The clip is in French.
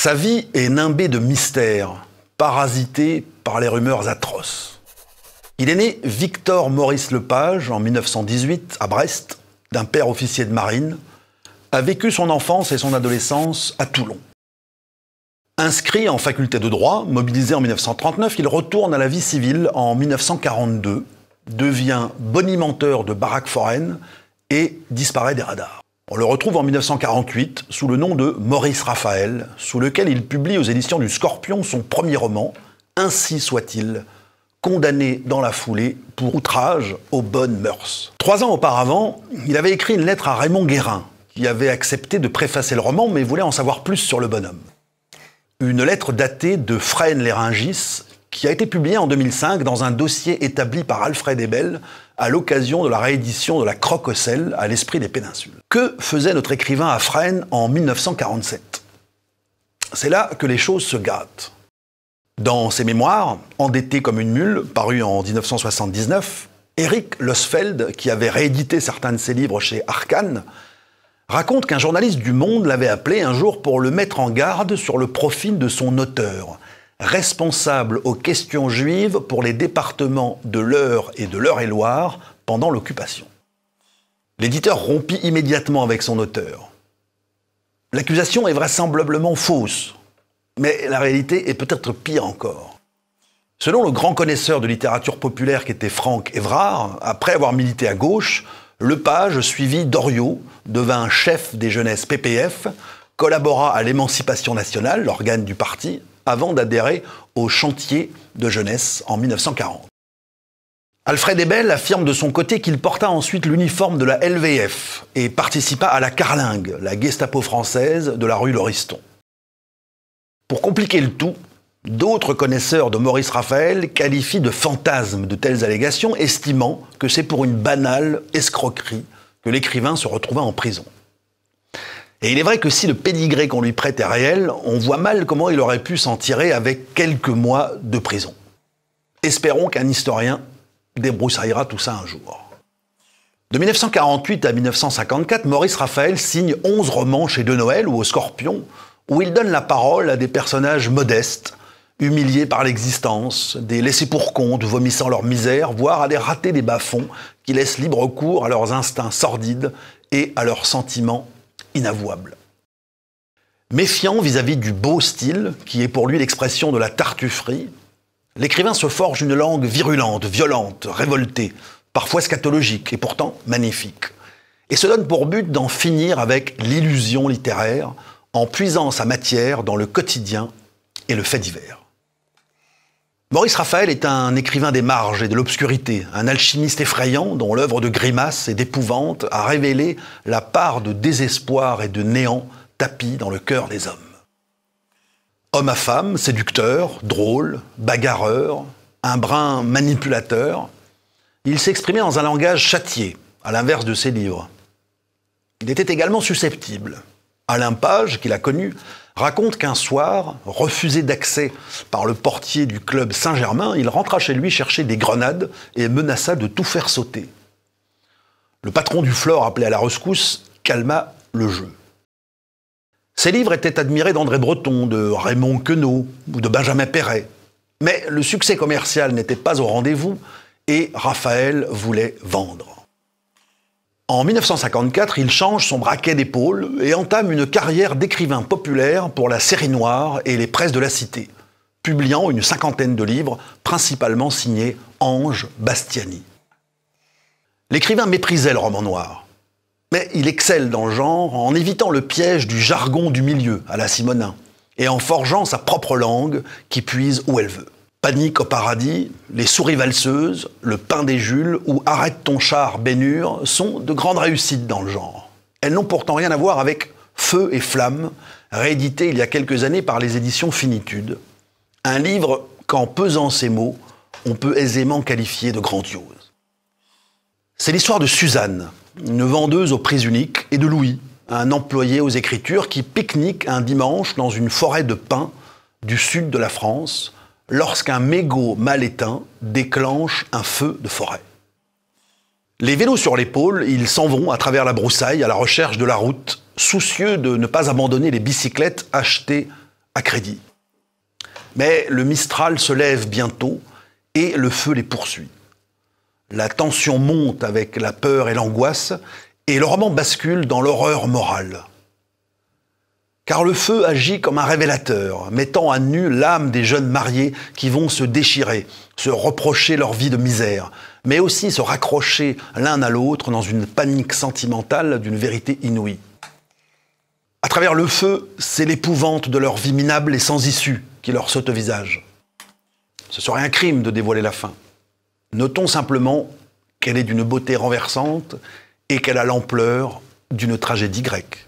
Sa vie est nimbée de mystères, parasité par les rumeurs atroces. Il est né Victor Maurice Lepage en 1918 à Brest, d'un père officier de marine, a vécu son enfance et son adolescence à Toulon. Inscrit en faculté de droit, mobilisé en 1939, il retourne à la vie civile en 1942, devient bonimenteur de baraques foraines et disparaît des radars. On le retrouve en 1948 sous le nom de Maurice Raphaël, sous lequel il publie aux éditions du Scorpion son premier roman, Ainsi soit-il, condamné dans la foulée pour outrage aux bonnes mœurs. 3 ans auparavant, il avait écrit une lettre à Raymond Guérin, qui avait accepté de préfacer le roman, mais voulait en savoir plus sur le bonhomme. Une lettre datée de Fresnes-les-Rungis, qui a été publiée en 2005 dans un dossier établi par Alfred Ebel à l'occasion de la réédition de La Croque au sel à l'Esprit des Péninsules. Que faisait notre écrivain à Fresnes en 1947 ? C'est là que les choses se gâtent. Dans ses mémoires, Endetté comme une mule, paru en 1979, Éric Losfeld, qui avait réédité certains de ses livres chez Arcane, raconte qu'un journaliste du Monde l'avait appelé un jour pour le mettre en garde sur le profil de son auteur, responsable aux questions juives pour les départements de l'Eure et de l'Eure-et-Loire pendant l'occupation. L'éditeur rompit immédiatement avec son auteur. L'accusation est vraisemblablement fausse, mais la réalité est peut-être pire encore. Selon le grand connaisseur de littérature populaire qu'était Franck Évrard, après avoir milité à gauche, Lepage suivit Doriot, devint chef des jeunesses PPF, collabora à l'Émancipation nationale, l'organe du parti, avant d'adhérer au chantier de jeunesse en 1940. Alfred Ebel affirme de son côté qu'il porta ensuite l'uniforme de la LVF et participa à la Carlingue, la Gestapo française de la rue Lauriston. Pour compliquer le tout, d'autres connaisseurs de Maurice Raphaël qualifient de fantasme de telles allégations, estimant que c'est pour une banale escroquerie que l'écrivain se retrouva en prison. Et il est vrai que si le pédigré qu'on lui prête est réel, on voit mal comment il aurait pu s'en tirer avec quelques mois de prison. Espérons qu'un historien débroussaillera tout ça un jour. De 1948 à 1954, Maurice Raphaël signe 11 romans chez De Noël ou au Scorpion, où il donne la parole à des personnages modestes, humiliés par l'existence, des laissés-pour-compte vomissant leur misère, voire à des ratés des bas-fonds qui laissent libre cours à leurs instincts sordides et à leurs sentiments inavouables. Méfiant vis-à-vis du beau style, qui est pour lui l'expression de la tartufferie, l'écrivain se forge une langue virulente, violente, révoltée, parfois scatologique et pourtant magnifique, et se donne pour but d'en finir avec l'illusion littéraire en puisant sa matière dans le quotidien et le fait divers. Maurice Raphaël est un écrivain des marges et de l'obscurité, un alchimiste effrayant dont l'œuvre de grimaces et d'épouvante a révélé la part de désespoir et de néant tapie dans le cœur des hommes. Homme à femme, séducteur, drôle, bagarreur, un brin manipulateur, il s'exprimait dans un langage châtié, à l'inverse de ses livres. Il était également susceptible. Alain Page, qui l'a connu, raconte qu'un soir, refusé d'accès par le portier du club Saint-Germain, il rentra chez lui chercher des grenades et menaça de tout faire sauter. Le patron du Flore, appelé à la rescousse, calma le jeu. Ses livres étaient admirés d'André Breton, de Raymond Queneau ou de Benjamin Perret. Mais le succès commercial n'était pas au rendez-vous et Raphaël voulait vendre. En 1954, il change son braquet d'épaule et entame une carrière d'écrivain populaire pour la Série Noire et les presses de la Cité, publiant une 50aine de livres, principalement signés Ange Bastiani. L'écrivain méprisait le roman noir, mais il excelle dans le genre en évitant le piège du jargon du milieu à la Simonin et en forgeant sa propre langue qui puise où elle veut. Panique au paradis, Les souris valseuses, Le pain des Jules ou Arrête ton char, Bénure sont de grandes réussites dans le genre. Elles n'ont pourtant rien à voir avec Feu et Flamme, réédité il y a quelques années par les éditions Finitude. Un livre qu'en pesant ses mots, on peut aisément qualifier de grandiose. C'est l'histoire de Suzanne, une vendeuse aux prises uniques, et de Louis, un employé aux écritures qui pique-nique un dimanche dans une forêt de pins du sud de la France, lorsqu'un mégot mal éteint déclenche un feu de forêt. Les vélos sur l'épaule, ils s'en vont à travers la broussaille à la recherche de la route, soucieux de ne pas abandonner les bicyclettes achetées à crédit. Mais le Mistral se lève bientôt et le feu les poursuit. La tension monte avec la peur et l'angoisse et le roman bascule dans l'horreur morale. Car le feu agit comme un révélateur, mettant à nu l'âme des jeunes mariés qui vont se déchirer, se reprocher leur vie de misère, mais aussi se raccrocher l'un à l'autre dans une panique sentimentale d'une vérité inouïe. À travers le feu, c'est l'épouvante de leur vie minable et sans issue qui leur saute au visage. Ce serait un crime de dévoiler la fin. Notons simplement qu'elle est d'une beauté renversante et qu'elle a l'ampleur d'une tragédie grecque.